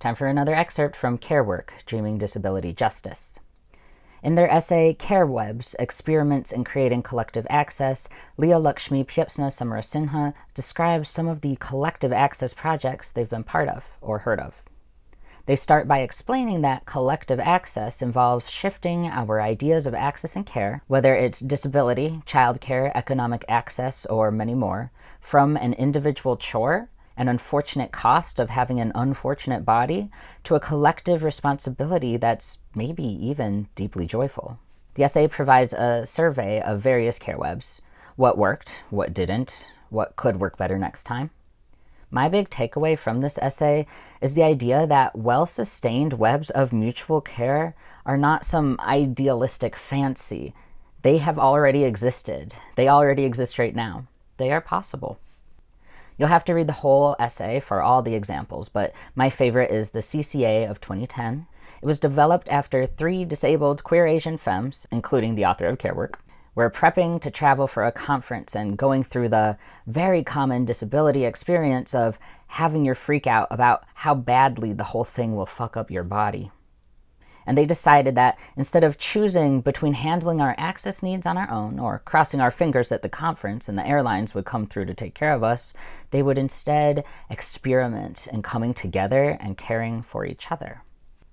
Time for another excerpt from Care Work, Dreaming Disability Justice. In their essay, Care Webs, Experiments in Creating Collective Access, Leah Lakshmi Piepzna-Samarasinha describes some of the collective access projects they've been part of or heard of. They start by explaining that collective access involves shifting our ideas of access and care, whether it's disability, childcare, economic access, or many more, from an individual chore, an unfortunate cost of having an unfortunate body, to a collective responsibility that's maybe even deeply joyful. The essay provides a survey of various care webs, what worked, what didn't, what could work better next time. My big takeaway from this essay is the idea that well-sustained webs of mutual care are not some idealistic fancy. They have already existed. They already exist right now. They are possible. You'll have to read the whole essay for all the examples, but my favorite is the CCA of 2010. It was developed after 3 disabled queer Asian femmes, including the author of Care Work, were prepping to travel for a conference and going through the very common disability experience of having your freak out about how badly the whole thing will fuck up your body. And they decided that instead of choosing between handling our access needs on our own or crossing our fingers that the conference and the airlines would come through to take care of us, they would instead experiment in coming together and caring for each other.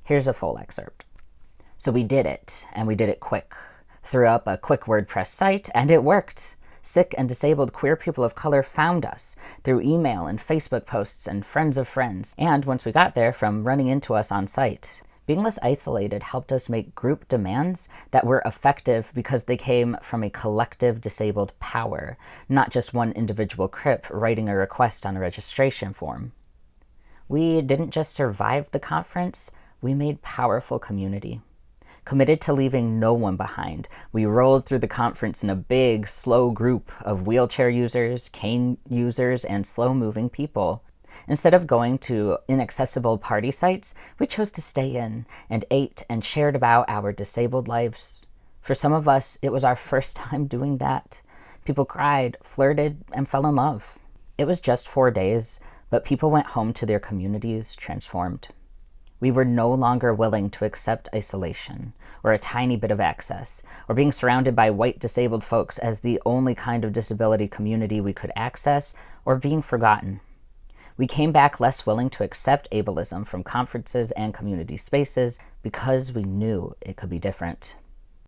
Here's a full excerpt. So we did it, and we did it quick. Threw up a quick WordPress site, and it worked. Sick and disabled queer people of color found us through email and Facebook posts and friends of friends, and once we got there, from running into us on site. Being less isolated helped us make group demands that were effective because they came from a collective disabled power, not just one individual crip writing a request on a registration form. We didn't just survive the conference, we made powerful community. Committed to leaving no one behind, we rolled through the conference in a big, slow group of wheelchair users, cane users, and slow-moving people. Instead of going to inaccessible party sites, we chose to stay in and ate and shared about our disabled lives. For some of us, it was our first time doing that. People cried, flirted, and fell in love. It was just 4 days, but people went home to their communities transformed. We were no longer willing to accept isolation, or a tiny bit of access, or being surrounded by white disabled folks as the only kind of disability community we could access, or being forgotten. We came back less willing to accept ableism from conferences and community spaces because we knew it could be different.